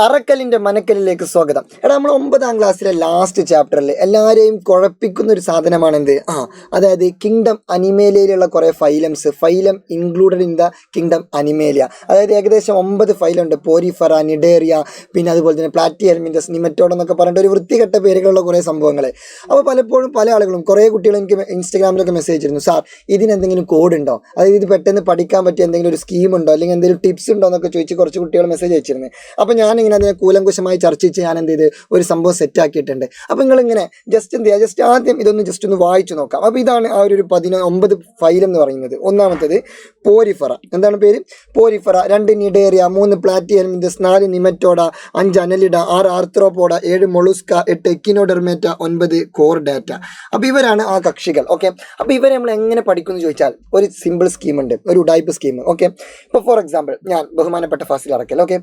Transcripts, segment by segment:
അറക്കലിൻ്റെ മനക്കലിലേക്ക് സ്വാഗതം. നമ്മൾ 9ാം ക്ലാസ്സിലെ ലാസ്റ്റ് ചാപ്റ്ററിൽ എല്ലാവരെയും കുഴപ്പിക്കുന്ന ഒരു സാധനമാണെന്ത് അതായത് കിങ്ഡം അനിമേലിയയിലുള്ള കുറേ phylum included in the kingdom Animalia. അതായത് ഏകദേശം 9 ഫൈലുണ്ട്. പോരിഫറ, നിഡേറിയ, പിന്നെ അതുപോലെ തന്നെ പ്ലാറ്റിഹെൽമിന്തസ്, നിമറ്റോഡ് എന്നൊക്കെ പറഞ്ഞിട്ട് ഒരു വൃത്തികെട്ട പേരുകളുള്ള കുറേ സംഭവങ്ങൾ. അപ്പോൾ പലപ്പോഴും പല ആളുകളും കുറേ കുട്ടികൾ എനിക്ക് ഇൻസ്റ്റാഗ്രാമിലൊക്കെ മെസ്സേജ് ചെയ്തിരുന്നു, സാർ ഇതിനെന്തെങ്കിലും കോഡ് ഉണ്ടോ, അതായത് ഇത് പെട്ടെന്ന് പഠിക്കാൻ പറ്റിയ എന്തെങ്കിലും ഒരു സ്കീമുണ്ടോ അല്ലെങ്കിൽ എന്തെങ്കിലും ടിപ്സ് ഉണ്ടോ എന്നൊക്കെ ചോദിച്ച് കുറച്ച് കുട്ടികൾ മെസ്സേജ് അയച്ചിരുന്നു. അപ്പോൾ ഞാൻ ഇങ്ങനെ അതിനെ കൂലങ്കുശമായി ചർച്ച ചെയ്ത് ഞാൻ എന്ത് ചെയ്ത് ഒരു സംഭവം സെറ്റാക്കിയിട്ടുണ്ട്. അപ്പോൾ നിങ്ങളിങ്ങനെ ജസ്റ്റ് ആദ്യം ഇതൊന്ന് ജസ്റ്റ് ഒന്ന് വായിച്ചു നോക്കാം. അപ്പോൾ ഇതാണ് ആ ഒരു 9 ഫൈൽ എന്ന് പറയുന്നത്. ഒന്നാമത്തേത് പോരിഫറ, എന്താണ് പേര്? പോരിഫറ. 2 cnidaria, 3 Platyhelminthes, 4 നിമറ്റോഡ, 5 annelida, 6 ആർത്രോപോഡ, 7 മൊളുസ്ക, 8 Echinodermata, 9 Chordata. അപ്പോൾ ഇവരാണ് ആ കക്ഷികൾ. ഓക്കെ, അപ്പോൾ ഇവരെ നമ്മൾ എങ്ങനെ പഠിക്കുമെന്ന് ചോദിച്ചാൽ ഒരു സിമ്പിൾ സ്കീം ഉണ്ട്, ഒരു ഉഡായിപ്പ് സ്കീം. ഓക്കെ, ഇപ്പോൾ ഫോർ എക്സാമ്പിൾ ഞാൻ ബഹുമാനപ്പെട്ട ഫാസിൽ അറക്കൽ. ഓക്കെ,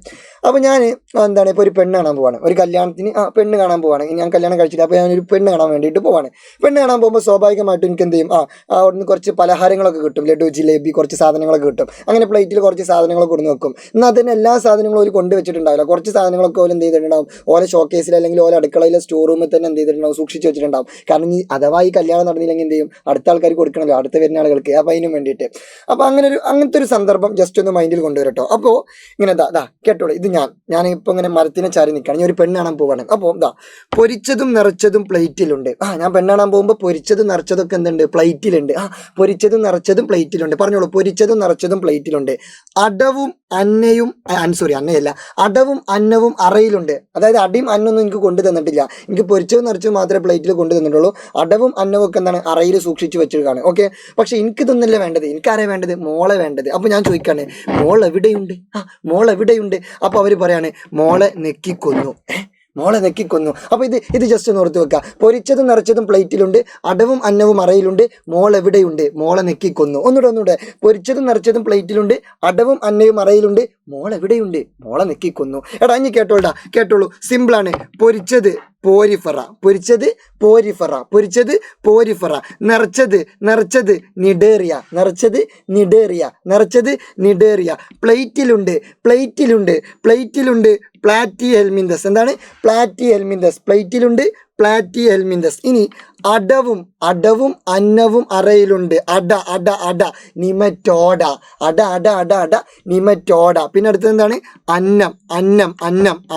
അപ്പോൾ ഞാൻ എന്താണ് ഇപ്പോൾ ഒരു പെണ്ണ് കാണാൻ പോവാണ്, ഒരു കല്യാണത്തിന് പെണ്ണ് കാണാൻ പോവാണ്. ഞാൻ കല്യാണം കഴിച്ചില്ല, അപ്പോൾ ഞാനൊരു പെണ്ണ് കാണാൻ വേണ്ടിയിട്ട് പോവാണ്. പെണ്ണ് കാണാൻ പോകുമ്പോൾ സ്വാഭാവികമായിട്ടും എനിക്ക് എന്ത് ചെയ്യും, അവിടുന്ന് കുറച്ച് പലഹാരങ്ങളൊക്കെ കിട്ടും, ലഡു, ജിലേബി, കുറച്ച് സാധനങ്ങളൊക്കെ കിട്ടും. അങ്ങനെ പ്ലേറ്റിൽ കുറച്ച് സാധനങ്ങളൊക്കെ കൊടുന്ന് വെക്കും. എന്നാൽ അതിന് എല്ലാ സാധനങ്ങളും ഒരു കൊണ്ടുവച്ചിട്ടുണ്ടാവില്ല. കുറച്ച് സാധനങ്ങളൊക്കെ ഓല എന്ത് ചെയ്തിട്ടുണ്ടാവും, ഓല ഷോക്കേസിൽ അല്ലെങ്കിൽ ഓല അടുക്കളയിലെ സ്റ്റോർ റൂമിൽ തന്നെ എന്ത് ചെയ്തിട്ടുണ്ടാവും, സൂക്ഷിച്ച് വെച്ചിട്ടുണ്ടാവും. കാരണം ഈ അഥവാ ഈ കല്യാണം നടന്നില്ലെങ്കിൽ എന്ത് ചെയ്യും, അടുത്ത ആൾക്കാർക്ക് കൊടുക്കണമല്ലോ, അടുത്ത വരുന്ന ആളുകൾക്ക്. അപ്പോൾ അതിന് വേണ്ടിയിട്ട് അപ്പോൾ അങ്ങനത്തെ ഒരു സന്ദർഭം ജസ്റ്റ് ഒന്ന് മൈൻഡിൽ കൊണ്ടുവരട്ടോ. അപ്പോൾ ഇങ്ങനെ കേട്ടോളൂ, ഇത് ഞാൻ ഇപ്പോൾ ഇങ്ങനെ മരത്തിനെ ചാരി നിൽക്കുകയാണ്, ഞാൻ ഒരു പെണ്ണ് കാണാൻ പോവാണ്. അപ്പോൾ പൊരിച്ചതും നിറച്ചതും പ്ലേറ്റിലുണ്ട്. ഞാൻ പെണ്ണ് കാണാൻ പോകുമ്പോൾ പൊരിച്ചതും നിറച്ചതൊക്കെ എന്തുണ്ട്, പ്ലേറ്റിലുണ്ട്. പൊരിച്ചതും നിറച്ചതും പ്ലേറ്റിലുണ്ട്. പറഞ്ഞോളൂ, പൊരിച്ചതും നിറച്ചതും പ്ലേറ്റിലുണ്ട്. അടവും അന്നവും അറയിലുണ്ട്. അതായത് അടിയും അന്നൊന്നും എനിക്ക് കൊണ്ടു തന്നിട്ടില്ല, എനിക്ക് പൊരിച്ചതും നിറച്ചതും മാത്രമേ പ്ലേറ്റിൽ കൊണ്ടു തന്നിട്ടുള്ളൂ. അടവും അന്നവും ഒക്കെ എന്താണ്, അറയിൽ സൂക്ഷിച്ച് വെച്ചിട്ടാണ്. ഓക്കെ, പക്ഷെ എനിക്കിതൊന്നല്ല വേണ്ടത്, എനിക്കാരെ വേണ്ടത്, മോളെ വേണ്ടത്. അപ്പോൾ ഞാൻ ചോദിക്കാണ്, മോൾ എവിടെയുണ്ട്? അപ്പോൾ അവർ പറയാണ്, മോളെ നെക്കിക്കൊന്നു. അപ്പോൾ ഇത് ജസ്റ്റ് ഒന്ന് ഓർത്ത് വെക്കുക. പൊരിച്ചതും നിറച്ചതും പ്ലേറ്റിലുണ്ട്, അടവും അന്നവും അറയിലുണ്ട്, മോൾ എവിടെയുണ്ട്, മോളെ നെക്കിക്കൊന്നു. ഒന്നുകൂടെ. പൊരിച്ചതും നിറച്ചതും പ്ലേറ്റിലുണ്ട്, അടവും അന്നവും അറയിലുണ്ട്, മോൾ എവിടെയുണ്ട്, മോളെ നെക്കിക്കൊന്നു. ഇനി കേട്ടോളൂ, സിമ്പിളാണ്. പൊരിച്ചത് പോരിഫറ, നിറച്ചത് നിഡേറിയ, പ്ലേറ്റിലുണ്ട് പ്ലാറ്റിഹെൽമിന്തസ്. എന്താണ്? പ്ലാറ്റിഹെൽമിന്തസ്. ഇനി അടവും അന്നവും അറയിലുണ്ട്, അട നിമറ്റോഡ, നിമറ്റോഡ. പിന്നെ അടുത്തത് എന്താണ്? അന്നം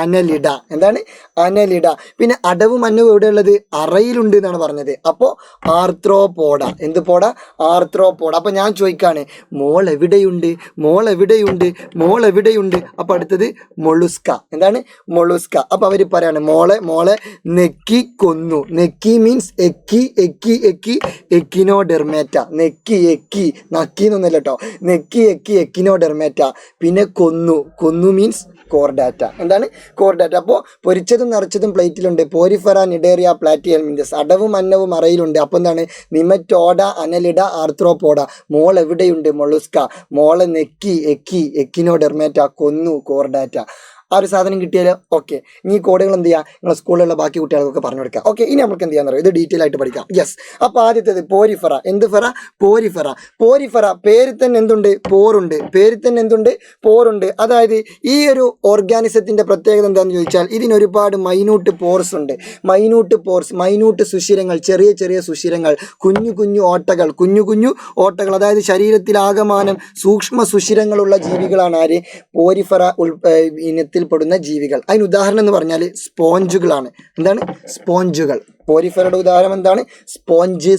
അനലിഡ. എന്താണ്? അനലിഡ. പിന്നെ അടവും അന്നവും എവിടെയുള്ളത്? അറയിലുണ്ട് എന്നാണ് പറഞ്ഞത്. അപ്പോൾ ആർത്രോപോഡ. എന്ത് പോഡ? ആർത്രോപോഡ. അപ്പോൾ ഞാൻ ചോദിക്കാണ്, മോൾ എവിടെയുണ്ട്? അപ്പോൾ അടുത്തത് മൊളുസ്ക. എന്താണ്? മൊളുസ്ക. അപ്പോൾ അവർ പറയാണ്, മോളെ നെക്കി കൊന്നു. നെക്കി മീൻസ് എക്കിനോഡെർമേറ്റ. നക്കി എന്നൊന്നല്ല കേട്ടോ, എക്കിനോഡെർമേറ്റ. പിന്നെ കൊന്നു മീൻസ് കോർഡാറ്റ. എന്താണ്? കോർഡാറ്റ. അപ്പോൾ പൊരിച്ചതും നിറച്ചതും പ്ലേറ്റിലുണ്ട്, പോരിഫറ, നിഡേറിയ, പ്ലാറ്റിഹെൽമിന്തസ്. അടവും അന്നവും അറയിലുണ്ട്. അപ്പോൾ എന്താണ്? നിമറ്റോഡ, അനലിഡ, ആർത്രോപോഡ. മോൾ എവിടെയുണ്ട്? മൊളുസ്ക. മോളെ എക്കിനോഡെർമേറ്റ. കൊന്നു, കോർഡാറ്റ. ആ ഒരു സാധനം കിട്ടിയാൽ ഓക്കെ. ഈ കോഡുകൾ എന്ത് ചെയ്യുക, നിങ്ങളെ സ്കൂളിലുള്ള ബാക്കി കുട്ടികൾക്കൊക്കെ പറഞ്ഞു കൊടുക്കുക. ഓക്കെ, ഇനി നമുക്ക് എന്ത് ചെയ്യാൻ അറിയാം, ഇത് ഡീറ്റെയിൽ ആയിട്ട് പഠിക്കാം. യെസ്. അപ്പോൾ ആദ്യത്തേത് പോരിഫറ. എന്ത് ഫറ? പോരിഫറ. പേരിൽ തന്നെ എന്തുണ്ട്? പോറുണ്ട്. അതായത് ഈ ഒരു ഓർഗാനിസത്തിൻ്റെ പ്രത്യേകത എന്താണെന്ന് ചോദിച്ചാൽ, ഇതിന് ഒരുപാട് മൈന്യൂട്ട് സുഷിരങ്ങൾ, ചെറിയ സുഷിരങ്ങൾ, കുഞ്ഞു ഓട്ടകൾ, അതായത് ശരീരത്തിലാകമാനം സൂക്ഷ്മ സുഷിരങ്ങളുള്ള ജീവികളാണ് ആര്? പോരിഫറ ഇനത്തിൽ പെടുന്ന ജീവികൾ. അതിന് ഉദാഹരണം എന്ന് പറഞ്ഞാൽ സ്പോഞ്ചുകളാണ്. എന്താണ്? സ്പോഞ്ചുകൾ. പോരിഫറയുടെ ഉദാഹരണം എന്താണ്? സ്പോഞ്ച്.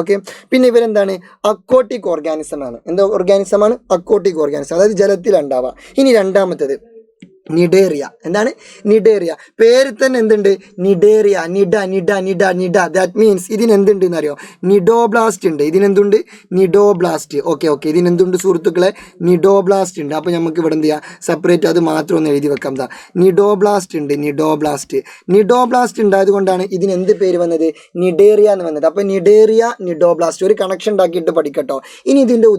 ഓക്കെ, പിന്നെ ഇവരെന്താണ്? അക്വാട്ടിക് ഓർഗാനിസമാണ്. എന്താ ഓർഗാനിസമാണ്? അക്വാട്ടിക് ഓർഗാനിസം, അതായത് ജലത്തിലുണ്ടാവുക. ഇനി രണ്ടാമത്തേത് നിഡേറിയ. എന്താണ്? നിഡേറിയ. പേരിൽ തന്നെ എന്തുണ്ട്? നിഡേറിയ. നിഡ. ദാറ്റ് മീൻസ് ഇതിന് എന്തുണ്ട് എന്നറിയോ? നിഡോബ്ലാസ്റ്റ് ഉണ്ട്. ഇതിനെന്തുണ്ട്? നിഡോബ്ലാസ്റ്റ്. ഓക്കെ. ഇതിനെന്തുണ്ട് സുഹൃത്തുക്കളെ? നിഡോബ്ലാസ്റ്റ് ഉണ്ട്. അപ്പോൾ നമുക്ക് ഇവിടെ എന്ത് ചെയ്യാം, സെപ്പറേറ്റ് അത് മാത്രം ഒന്ന് എഴുതി വെക്കാം. നിഡോബ്ലാസ്റ്റ് ഉണ്ട്. നിഡോബ്ലാസ്റ്റ് ഉണ്ടായത് കൊണ്ടാണ് ഇതിന് എന്ത് പേര് വന്നത്? നിഡേറിയ എന്ന് വന്നത്. അപ്പോൾ നിഡോബ്ലാസ്റ്റ് ഒരു കണക്ഷൻ ഉണ്ടാക്കിയിട്ട് പഠിക്കട്ടോ. ഇനി ഇതിൻ്റെ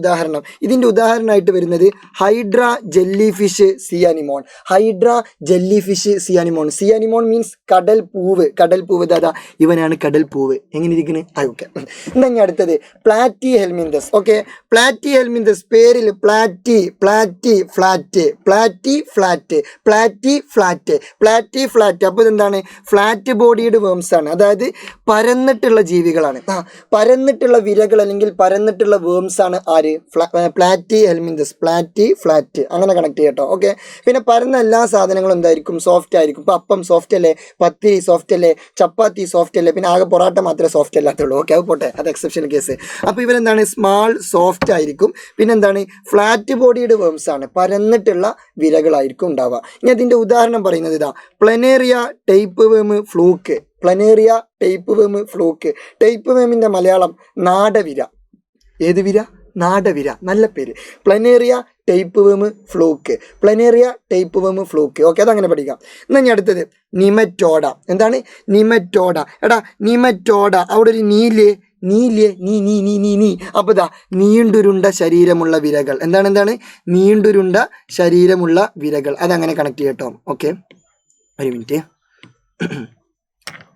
ഉദാഹരണമായിട്ട് വരുന്നത് hydra, jelly fish, sea anemone. Hydra, jelly fish, sea anemone. Sea anemone means കടൽ പൂവ്. കടൽ പൂവ് ദാദാ ഇവനാണ് കടൽ പൂവ്. എങ്ങനെ ഇരിക്കുന്നത്? ഓക്കെ. എന്നാ ഞാൻ അടുത്തത് platy helminthes. Okay, platy helminthes പേരിൽ platy, platy flat, platy flat, platy flat, platy flat. അപ്പോൾ ഇതെന്താണ്? ഫ്ലാറ്റ് ബോഡിയുടെ വേംസ് ആണ്, അതായത് പരന്നിട്ടുള്ള ജീവികളാണ്. പരന്നിട്ടുള്ള വിരകൾ അല്ലെങ്കിൽ പരന്നിട്ടുള്ള വേംസ് ആണ് ആര്? Platy helminthes, platy flat. അങ്ങനെ കണക്ട് ചെയ്യട്ടോ. ഓക്കെ, പിന്നെ പരന്ന എല്ലാ സാധനങ്ങളും എന്തായിരിക്കും? സോഫ്റ്റ് ആയിരിക്കും. ഇപ്പം അപ്പം സോഫ്റ്റ് അല്ലേ, പത്തിരി സോഫ്റ്റ് അല്ലേ, ചപ്പാത്തി സോഫ്റ്റ് അല്ലേ, പിന്നെ ആകെ പൊറാട്ട മാത്രമേ സോഫ്റ്റ് അല്ലാത്തുള്ളൂ. ഓക്കെ, അത് പോട്ടെ, അത് എക്സെപ്ഷൻ കേസ്. അപ്പോൾ ഇവരെന്താണ്? സ്മാൾ സോഫ്റ്റ് ആയിരിക്കും. പിന്നെ എന്താണ്? ഫ്ലാറ്റ് ബോഡിയുടെ വേംസ് ആണ്, പരന്നിട്ടുള്ള വിരകളായിരിക്കും ഉണ്ടാവുക. ഇനി അതിൻ്റെ ഉദാഹരണം പറയുന്നത് ഇതാ, പ്ലനേറിയ, ടൈപ്പ് വേം, ഫ്ലൂക്ക്. പ്ലനേറിയ, ടൈപ്പ് വേം, ഫ്ലൂക്ക്. ടൈപ്പ് വേമിൻ്റെ മലയാളം നാടവിര. ഏത് വിര? നാടവിര. നല്ല പേര്. പ്ലനേറിയ, ടൈപ്പ് വേം, ഫ്ലൂക്ക്. പ്ലനേറിയ, ടൈപ്പ് വേം, ഫ്ലൂക്ക്. ഓക്കെ, അതങ്ങനെ പഠിക്കാം. എന്നാൽ ഞാൻ അടുത്തത് നിമറ്റോഡ. എന്താണ്? നിമറ്റോഡ. എടാ നിമറ്റോഡ, അവിടെ ഒരു നീലേ, നീലേ, നീ നീ നീ നീ നീ. അപ്പോൾ ഇതാ നീണ്ടുരുണ്ട ശരീരമുള്ള വിരകൾ. എന്താണ്? നീണ്ടുരുണ്ട ശരീരമുള്ള വിരകൾ. അതങ്ങനെ കണക്ട് ചെയ്യട്ടോ. ഓക്കെ, ഒരു മിനിറ്റ്.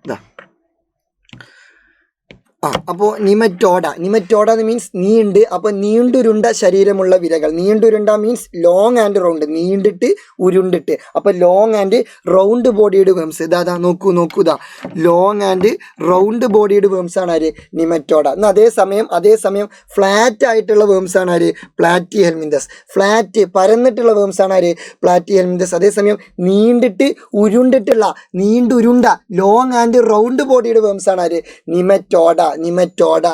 ഇതാ അപ്പോൾ നിമറ്റോഡ. നിമറ്റോഡ എന്ന് മീൻസ് നീണ്ട്. അപ്പോൾ നീണ്ടുരുണ്ട ശരീരമുള്ള വിരകൾ. നീണ്ടുരുണ്ട മീൻസ് ലോങ് ആൻഡ് റൗണ്ട്, നീണ്ടിട്ട് ഉരുണ്ടിട്ട്. അപ്പോൾ ലോങ് ആൻഡ് റൗണ്ട് ബോഡിയുടെ വേംസ്. ഇതാ നോക്കൂ ഇതാ ലോങ് ആൻഡ് റൗണ്ട് ബോഡിയുടെ വേംസ് ആണ് ആര്? നിമറ്റോഡ. എന്നാൽ അതേസമയം ഫ്ലാറ്റ് ആയിട്ടുള്ള വേംസ് ആണ് ആര്? Platy helminthes. ഫ്ലാറ്റ് പരന്നിട്ടുള്ള വേംസ് ആണ് ആര്? Platy helminthes. അതേസമയം നീണ്ടിട്ട് ഉരുണ്ടിട്ടുള്ള, നീണ്ടുരുണ്ട ലോങ് ആൻഡ് റൗണ്ട് ബോഡിയുടെ വേംസ് ആണ് ആര്? നിമറ്റോഡ. നിമറ്റോഡ.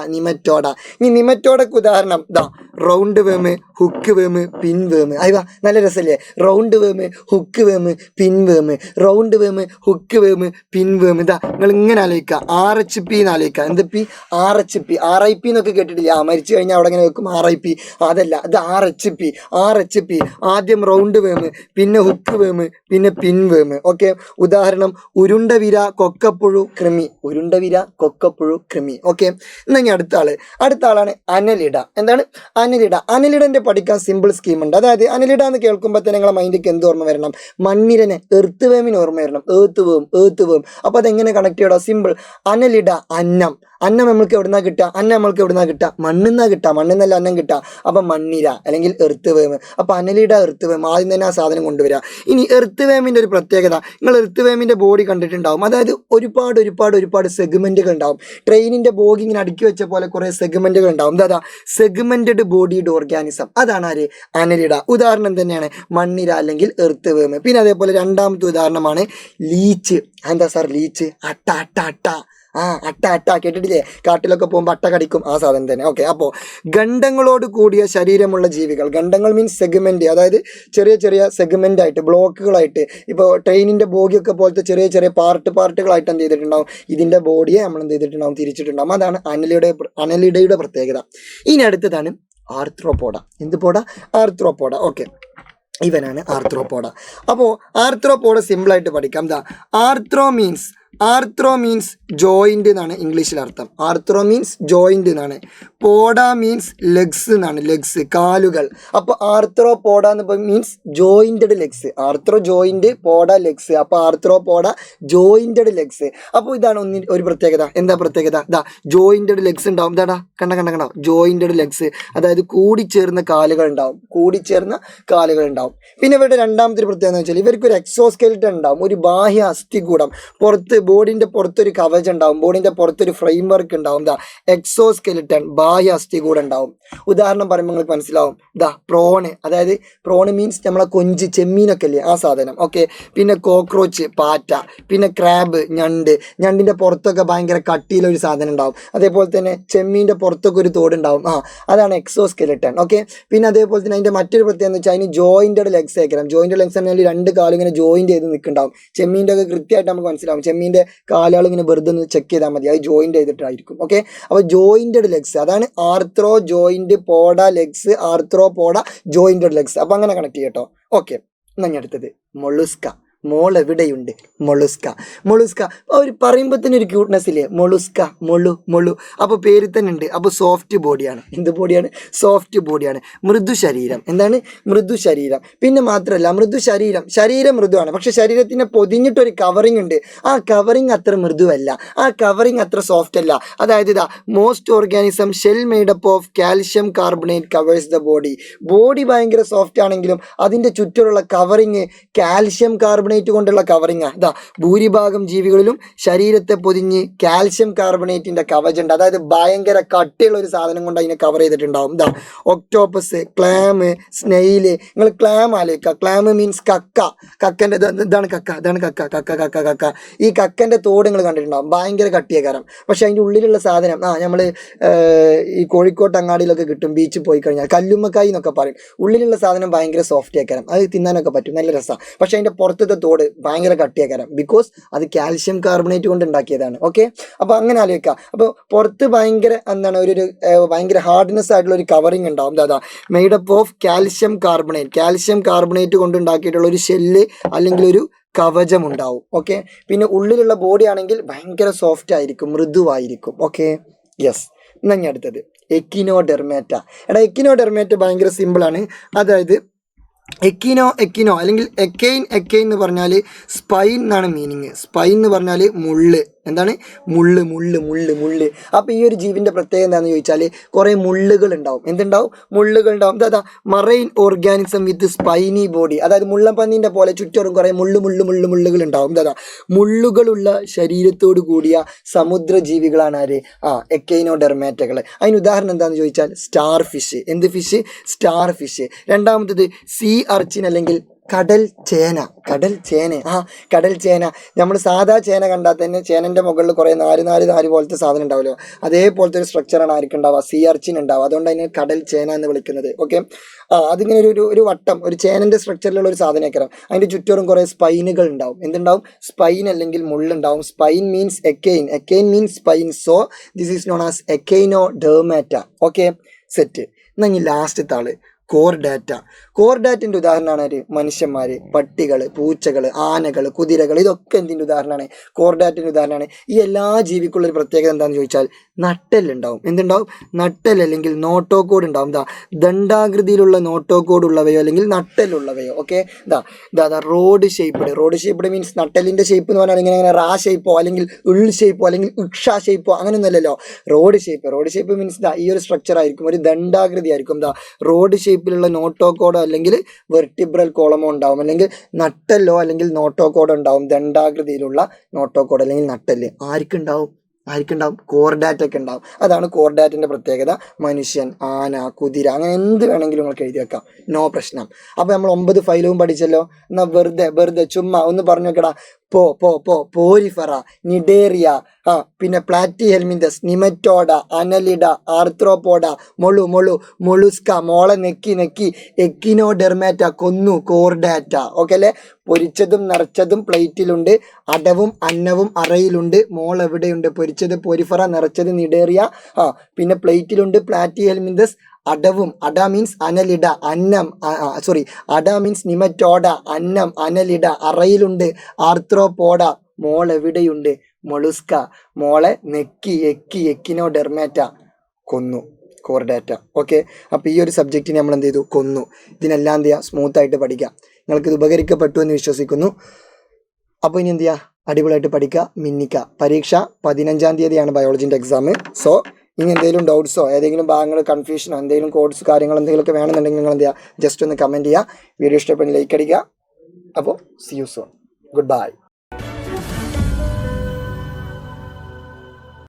ഇനി നിമറ്റോഡക്ക് ഉദാഹരണം ദാ റൗണ്ട് വേമ്, ഹുക്ക് വേമ്, പിൻ വേമ്. അയ്യ നല്ല രസമല്ലേ? റൗണ്ട് വേമ്, ഹുക്ക് വേമ്, പിൻ വേമ്. റൗണ്ട് വേമ്, ഹുക്ക് വേമ്, പിൻ വേമ്. ഇതാ നിങ്ങൾ ഇങ്ങനെ ആലോചിക്കുക, RHP എന്ന് ആലോചിക്കുക. എന്ത് പി? RHP. RIP എന്നൊക്കെ കേട്ടിട്ടില്ല? മരിച്ചു കഴിഞ്ഞാൽ അവിടെ ഇങ്ങനെ വെക്കും RIP. അതല്ല, ഇത് RHP. ആദ്യം റൗണ്ട് വേമ്, പിന്നെ ഹുക്ക് വേമ്, പിന്നെ പിൻ വേമ്. ഓക്കെ, ഉദാഹരണം ഉരുണ്ട വിര, കൊക്കപ്പുഴു, കൃമി. ഉരുണ്ട വിര, കൊക്കപ്പുഴു, കൃമി. ഓക്കെ, എന്നാൽ ഞാൻ അടുത്ത ആളാണ് അനലിഡ. എന്താണ്? അനലിഡന്റെ പഠിക്കാൻ സിമ്പിൾ സ്കീം ഉണ്ട്. അതായത് അനലിഡ എന്ന് കേൾക്കുമ്പോൾ തന്നെ നിങ്ങളെ മൈൻഡിലേക്ക് എന്ത് ഓർമ്മ വരണം? മണ്ണിരനെ, എർത്ത് വേമിന് ഓർമ്മ വരണം. ഏത്ത് വേം. അപ്പോൾ അതെങ്ങനെ കണക്ട് ചെയ്യണം? സിമ്പിൾ. അനലിഡ, അന്നം. അന്നം നമ്മൾക്ക് എവിടുന്നാ കിട്ടുക? മണ്ണിന്നാ കിട്ടുക. മണ്ണിന്നല്ല അന്നം കിട്ടുക. അപ്പം മണ്ണിര അല്ലെങ്കിൽ എർത്ത് വേം. അപ്പോൾ അനലിഡ, എർത്ത് വേം. ആദ്യം തന്നെ ആ സാധനം കൊണ്ടുവരിക. ഇനി എർത്ത് വേമിൻ്റെ ഒരു പ്രത്യേകത, നിങ്ങൾ എർത്ത് വേമിൻ്റെ ബോഡി കണ്ടിട്ടുണ്ടാവും. അതായത് ഒരുപാട് സെഗ്മെൻറ്റുകൾ ഉണ്ടാവും. ട്രെയിനിൻ്റെ ബോഗി ഇങ്ങനെ അടുക്കി വെച്ച പോലെ കുറേ സെഗ്മെൻറ്റുകൾ ഉണ്ടാവും. എന്താ? സെഗ്മെൻറ്റഡ് ബോഡിയുടെ ഓർഗാനിസം. അതാണ് ആര്? അനലിഡ. ഉദാഹരണം തന്നെയാണ് മണ്ണിര അല്ലെങ്കിൽ എർത്ത് വേം. പിന്നെ അതേപോലെ രണ്ടാമത്തെ ഉദാഹരണമാണ് ലീച്ച്. എന്താ സാർ ലീച്ച്? അട്ട. അട്ട കേട്ടിട്ടില്ലേ? കാട്ടിലൊക്കെ പോകുമ്പോൾ അട്ട കടിക്കും, ആ സാധനം തന്നെ. ഓക്കെ, അപ്പോൾ ഗണ്ഡങ്ങളോട് കൂടിയ ശരീരമുള്ള ജീവികൾ. ഗണ്ഡങ്ങൾ മീൻസ് സെഗ്മെൻറ്റ്, അതായത് ചെറിയ സെഗ്മെൻ്റ് ആയിട്ട്, ബ്ലോക്കുകളായിട്ട്. ഇപ്പോൾ ട്രെയിനിൻ്റെ ബോഗിയൊക്കെ പോലത്തെ ചെറിയ പാർട്ടുകളായിട്ട് എന്ത് ചെയ്തിട്ടുണ്ടാവും? ഇതിൻ്റെ ബോഡിയെ നമ്മൾ എന്ത് ചെയ്തിട്ടുണ്ടാവും? തിരിച്ചിട്ടുണ്ടാവും. അതാണ് അനലിഡയുടെ പ്രത്യേകത. ഇനി അടുത്തതാണ് ആർത്രോപോഡ. എന്ത് പോഡ? ആർത്രോപോഡ. ഓക്കെ, ഇവനാണ് ആർത്രോപോഡ. അപ്പോൾ ആർത്രോപോഡ സിമ്പിളായിട്ട് പഠിക്കാം. എന്താ? ആർത്രോ മീൻസ് ജോയിൻ്റ് എന്നാണ് ഇംഗ്ലീഷിൽ അർത്ഥം. ആർത്രോ മീൻസ് ജോയിൻ്റ് എന്നാണ്. പോഡ മീൻസ് ലെഗ്സ് എന്നാണ്, ലെഗ്സ്, കാലുകൾ. അപ്പോൾ ആർത്രോപോഡ എന്ന് means jointed legs. Arthro joint, poda legs. അപ്പോൾ ആർത്രോപോഡ ജോയിൻറ്റഡ് ലെഗ്സ്. അപ്പോൾ ഇതാണ് ഒരു പ്രത്യേകത. എന്താ പ്രത്യേകത? ഇതാ ജോയിൻറ്റഡ് ലെഗ്സ് ഉണ്ടാവും. ഇതാടാ കണ്ടോ? ജോയിൻറ്റഡ് ലെഗ്സ്, അതായത് കൂടിച്ചേർന്ന കാലുകൾ ഉണ്ടാവും. പിന്നെ ഇവരുടെ രണ്ടാമത്തെ ഒരു പ്രത്യേകത എന്ന് വെച്ചാൽ ഇവർക്കൊരു എക്സോസ്കെലിറ്റൺ ഉണ്ടാവും, ഒരു ബാഹ്യ അസ്ഥികൂടം. ബോഡിൻ്റെ പുറത്തൊരു കവചം ഉണ്ടാവും, ബോഡിൻ്റെ പുറത്തൊരു ഫ്രെയിം വർക്ക് ഉണ്ടാവും. ദാ എക്സോസ്കെലിറ്റൺ, ബാഹ്യ അസ്ഥികൂടം ഉണ്ടാവും. ഉദാഹരണം പറയുമ്പോൾ നിങ്ങൾക്ക് മനസ്സിലാവും. പ്രോണ്, അതായത് പ്രോണ് മീൻസ് നമ്മളെ കൊഞ്ച്, ചെമ്മീനൊക്കെ അല്ലേ, ആ സാധനം. ഓക്കെ, പിന്നെ കോക്രോച്ച്, പാറ്റ. പിന്നെ ക്രാബ്, ഞണ്ടിൻ്റെ പുറത്തൊക്കെ ഭയങ്കര കട്ടിയിലൊരു സാധനം ഉണ്ടാവും. അതേപോലെ തന്നെ ചെമ്മീൻ്റെ പുറത്തൊക്കെ ഒരു തോടുണ്ടാവും. അതാണ് എക്സോസ്കെലിറ്റൺ. ഓക്കെ, പിന്നെ അതേപോലെ തന്നെ അതിൻ്റെ മറ്റൊരു പ്രത്യേകത എന്ന് വെച്ചാൽ അതിന് ജോയിൻറ്റഡ് ലെഗ്സ് ആയിരിക്കണം. ജോയിൻറ്റഡ് ലെഗ്സ് പറഞ്ഞാൽ രണ്ട് കാലും ഇങ്ങനെ ജോയിൻറ്റ് ചെയ്ത് നിൽക്കുന്നുണ്ടാവും. ചെമ്മീൻ്റെ ഒക്കെ കൃത്യമായിട്ട് നമുക്ക് മനസ്സിലാവും. ചെമ്മീൻ്റെ കാലുകൾ ഇങ്ങനെ വെറുതെ ഒന്ന് ചെക്ക് ചെയ്താൽ മതി, അത് ജോയിൻറ്റ് ചെയ്തിട്ടായിരിക്കും. ഓക്കെ, അപ്പോൾ ജോയിൻറ്റഡ് ലെഗ്സ്, അതാണ് arthro joint poda legs, arthropoda jointed legs. അപ്പോൾ അങ്ങനെ കണക്ട് ചെയ്യട്ടോ. ഓക്കെ, എന്നാൽ അടുത്തത് മൊളുസ്ക. മോൾ എവിടെയുണ്ട്? മൊളുസ്ക. മൊളുസ്ക അവർ പറയുമ്പോൾ തന്നെ ഒരു ക്യൂട്ട്നെസ് ഇല്ലേ? മൊളുസ്ക, മൊളു. അപ്പോൾ പേര് തന്നെ ഉണ്ട്. അപ്പോൾ സോഫ്റ്റ് ബോഡിയാണ്. എന്ത് ബോഡിയാണ്? സോഫ്റ്റ് ബോഡിയാണ്. മൃദു ശരീരം. എന്താണ്? മൃദു ശരീരം. പിന്നെ മാത്രമല്ല ശരീരം മൃദുവാണ്. പക്ഷെ ശരീരത്തിനെ പൊതിഞ്ഞിട്ടൊരു കവറിങ് ഉണ്ട്. ആ കവറിങ് അത്ര മൃദുവല്ല, ആ കവറിങ് അത്ര സോഫ്റ്റ് അല്ല. അതായത് most organism shell made up of calcium carbonate covers the body. Body ഭയങ്കര സോഫ്റ്റ് ആണെങ്കിലും അതിൻ്റെ ചുറ്റുമുള്ള കവറിങ് കാൽഷ്യം കാർബണേറ്റ് കൊണ്ടുള്ള കവറിങ്ങാ. ഭൂരിഭാഗം ജീവികളിലും ശരീരത്തെ പൊതിഞ്ഞ് കാൽഷ്യം കാർബണേറ്റിന്റെ കവചുണ്ട്. അതായത് ഭയങ്കര കട്ടിയുള്ള ഒരു സാധനം കൊണ്ട് അതിനെ കവർ ചെയ്തിട്ടുണ്ടാവും. Octopus, clamp, snail. നിങ്ങൾ ക്ലാം ആലോചിക്കുക. ക്ലാം മീൻസ് കക്കൻ്റെ ഇതാണ് കക്ക. ഈ കക്കൻ്റെ തോട് നിങ്ങൾ കണ്ടിട്ടുണ്ടാവും. ഭയങ്കര കട്ടിയേക്കാരം. പക്ഷെ അതിൻ്റെ ഉള്ളിലുള്ള സാധനം നമ്മൾ ഈ കോഴിക്കോട്ട് അങ്ങാടിയിലൊക്കെ കിട്ടും. ബീച്ചിൽ പോയി കഴിഞ്ഞാൽ കല്ലുമ്മക്കായി എന്നൊക്കെ പറയും. ഉള്ളിലുള്ള സാധനം ഭയങ്കര സോഫ്റ്റ് ആക്കാരം. അത് തിന്നാനൊക്കെ പറ്റും, നല്ല രസമാണ്. പക്ഷെ അതിൻ്റെ പുറത്തത്തെ തോട് ഭയങ്കര കട്ടിയാക്കാരം. ബിക്കോസ് അത് കാൽഷ്യം കാർബണേറ്റ് കൊണ്ട് ഉണ്ടാക്കിയതാണ്. ഓക്കെ, അപ്പോൾ അങ്ങനെ ആലോചിക്കുക. അപ്പോൾ പുറത്ത് ഭയങ്കര ഭയങ്കര ഹാർഡ്നെസ് ആയിട്ടുള്ള ഒരു കവറിങ് ഉണ്ടാവും. മെയ്ഡപ്പ് ഓഫ് കാൽഷ്യം കാർബണേറ്റ് കൊണ്ട് ഉണ്ടാക്കിയിട്ടുള്ള ഒരു ഷെല്ല് അല്ലെങ്കിൽ ഒരു കവചം ഉണ്ടാവും. ഓക്കെ, പിന്നെ ഉള്ളിലുള്ള ബോഡി ആണെങ്കിൽ ഭയങ്കര സോഫ്റ്റ് ആയിരിക്കും, മൃദുവായിരിക്കും. Okay, yes. എന്നാ അടുത്തത് എക്കിനോഡെർമേറ്റ. എക്കിനോഡെർമേറ്റ ഭയങ്കര സിമ്പിളാണ്. അതായത് എക്കിനോ അല്ലെങ്കിൽ എക്കെയിൻ എന്ന് പറഞ്ഞാൽ സ്പൈൻ എന്നാണ് മീനിങ്. സ്പൈൻ എന്ന് പറഞ്ഞാൽ മുള്ള്. എന്താണ്? മുള്ള്. അപ്പോൾ ഈ ഒരു ജീവിൻ്റെ പ്രത്യേകത എന്താണെന്ന് ചോദിച്ചാൽ കുറേ മുള്ളുകൾ ഉണ്ടാവും. എന്തുണ്ടാവും? മുള്ളുകൾ ഉണ്ടാവും. Marine organism with spiny body. അതായത് മുള്ളപ്പന്നീൻ്റെ പോലെ ചുറ്റോറും കുറേ മുള്ളുകൾ ഉണ്ടാവും. മുള്ളുകളുള്ള ശരീരത്തോട് കൂടിയ സമുദ്ര ജീവികളാണ് ആര്? എക്കൈനോഡെർമാറ്റകൾ. അതിന് ഉദാഹരണം എന്താണെന്ന് ചോദിച്ചാൽ സ്റ്റാർ ഫിഷ്. എന്ത് ഫിഷ്? Star fish. രണ്ടാമത്തത് സീ അർച്ചിൻ അല്ലെങ്കിൽ കടൽ ചേന. നമ്മൾ സാധാ ചേന കണ്ടാൽ തന്നെ ചേനൻ്റെ മുകളിൽ കുറേ നാല് പോലത്തെ സാധനം ഉണ്ടാവുമല്ലോ, അതേപോലത്തെ ഒരു സ്ട്രക്ചറാണ് ആർക്കുണ്ടാവുക? സീ അർച്ചിൻ ഉണ്ടാവുക. അതുകൊണ്ട് അതിന് കടൽ ചേന എന്ന് വിളിക്കുന്നത്. ഓക്കെ, അതിങ്ങനെ ഒരു വട്ടം, ഒരു ചേനൻ്റെ സ്ട്രക്ചറിലുള്ള ഒരു സാധനമൊക്കെ. അതിൻ്റെ ചുറ്റോറും കുറേ സ്പൈനുകൾ ഉണ്ടാവും. എന്തുണ്ടാവും? സ്പൈൻ അല്ലെങ്കിൽ മുള്ളുണ്ടാവും. Spine means echin means spine. So this is known as echinodermata. Okay, set. എന്നാൽ ഇനി ലാസ്റ്റത്തെ ആള് കോർഡാറ്റിൻ്റെ ഉദാഹരണമാണ് ആര്? മനുഷ്യന്മാർ, പട്ടികൾ, പൂച്ചകൾ, ആനകൾ, കുതിരകൾ. ഇതൊക്കെ എന്തിൻ്റെ ഉദാഹരണമാണ്? കോർഡാറ്റിൻ്റെ ഉദാഹരണമാണ്. ഈ എല്ലാ ജീവിക്കുള്ളൊരു പ്രത്യേകത എന്താണെന്ന് ചോദിച്ചാൽ നട്ടെല്ലുണ്ടാവും. എന്തുണ്ടാവും? നട്ടെൽ അല്ലെങ്കിൽ നോട്ടോകോഡ് ഉണ്ടാവും. ദണ്ഡാകൃതിയിലുള്ള നോട്ടോകോഡ് ഉള്ളവയോ അല്ലെങ്കിൽ നട്ടെല്ലുള്ളവയോ. ഓക്കെ, റോഡ് ഷേപ്പ്ഡ് മീൻസ് നട്ടെല്ലിൻ്റെ ഷേപ്പ് എന്ന് പറഞ്ഞാൽ ഇങ്ങനെ റാ ഷേപ്പോ അല്ലെങ്കിൽ ഉൾ ഷേപ്പോ അല്ലെങ്കിൽ ഉക്ഷ ഷേപ്പോ അങ്ങനെയൊന്നുമല്ലല്ലോ. റോഡ് ഷേപ്പ് മീൻസ് ഈ ഒരു സ്ട്രക്ചർ ആയിരിക്കും, ഒരു ദണ്ഡാകൃതി ആയിരിക്കും. റോഡ് ഷേപ്പിലുള്ള നോട്ടോകോഡോ അല്ലെങ്കിൽ വെർട്ടിബ്രൽ കോളമോ ഉണ്ടാവും, അല്ലെങ്കിൽ നട്ടെല്ലോ അല്ലെങ്കിൽ നോട്ടോകോഡോ ഉണ്ടാവും. ദണ്ഡാകൃതിയിലുള്ള നോട്ടോകോഡ് അല്ലെങ്കിൽ നട്ടെല്ല് ആർക്കുണ്ടാവും? കോർഡാറ്റൊക്കെ ഉണ്ടാവും. അതാണ് കോർഡാറ്റിൻ്റെ പ്രത്യേകത. മനുഷ്യൻ, ആന, കുതിര, അങ്ങനെ എന്ത് വേണമെങ്കിലും നിങ്ങൾക്ക് എഴുതി വെക്കാം, നോ പ്രശ്നം. അപ്പോൾ നമ്മൾ 9 ഫൈലവും പഠിച്ചല്ലോ. എന്നാൽ വെറുതെ ചുമ്മാ ഒന്ന് പറഞ്ഞു നോക്കടാ. പോരിഫറ, നിഡേറിയ, പിന്നെ പ്ലാറ്റിഹെൽമിന്തസ്, നിമറ്റോഡ, അനലിഡ, ആർത്രോപോഡ, മൊളുസ്ക, മോളെ നെക്കി, എക്കിനോഡെർമാറ്റ, കൊന്നു, കോർഡാറ്റ. ഓക്കെ അല്ലേ? പൊരിച്ചതും നിറച്ചതും പ്ലേറ്റിലുണ്ട്, അടവും അന്നവും അറയിലുണ്ട്. മോൾ എവിടെയുണ്ട്? പൊരിച്ചത് പോരിഫറ, നിറച്ചത് നിഡേറിയ, പിന്നെ പ്ലേറ്റിലുണ്ട് പ്ലാറ്റിഹെൽമിന്തസ്. അട മീൻസ് അനലിഡ, അട മീൻസ് നിമറ്റോഡ, അന്നം, അനലിഡ, അറയിലുണ്ട് ആർത്രോപോഡ. മോൾ എവിടെയുണ്ട്? മൊളുസ്ക, മോളെ നെക്കി, എക്കിനോഡെർമാറ്റ, കൊന്നു, കോർഡാറ്റ. ഓക്കെ, അപ്പോൾ ഈ ഒരു സബ്ജക്റ്റിനെ നമ്മൾ എന്ത് ചെയ്തു? കൊന്നു. ഇതിനെല്ലാം എന്ത് ചെയ്യുക? സ്മൂത്തായിട്ട് പഠിക്കുക. നിങ്ങൾക്കിത് ഉപകരിക്കപ്പെട്ടു എന്ന് വിശ്വസിക്കുന്നു. അപ്പോൾ ഇനി എന്ത് ചെയ്യുക? അടിപൊളിയായിട്ട് പഠിക്കുക, മിന്നിക്കുക. പരീക്ഷ 15-ാം തീയതിയാണ് ബയോളജിൻ്റെ എക്സാം. സോ ഇനി എന്തെങ്കിലും ഡൗട്ട്സോ ഏതെങ്കിലും ഭാഗങ്ങൾ കൺഫ്യൂഷനോ എന്തെങ്കിലും കോഡ്സ് കാര്യങ്ങൾ എന്തെങ്കിലുമൊക്കെ വേണമെന്നുണ്ടെങ്കിൽ നിങ്ങൾ എന്ത് ചെയ്യുക? ജസ്റ്റ് ഒന്ന് കമൻറ്റ് ചെയ്യുക. വീഡിയോ ഇഷ്ടപ്പെട്ട് ലൈക്ക് അടിക്കുക. അപ്പോൾ see you soon. Good by.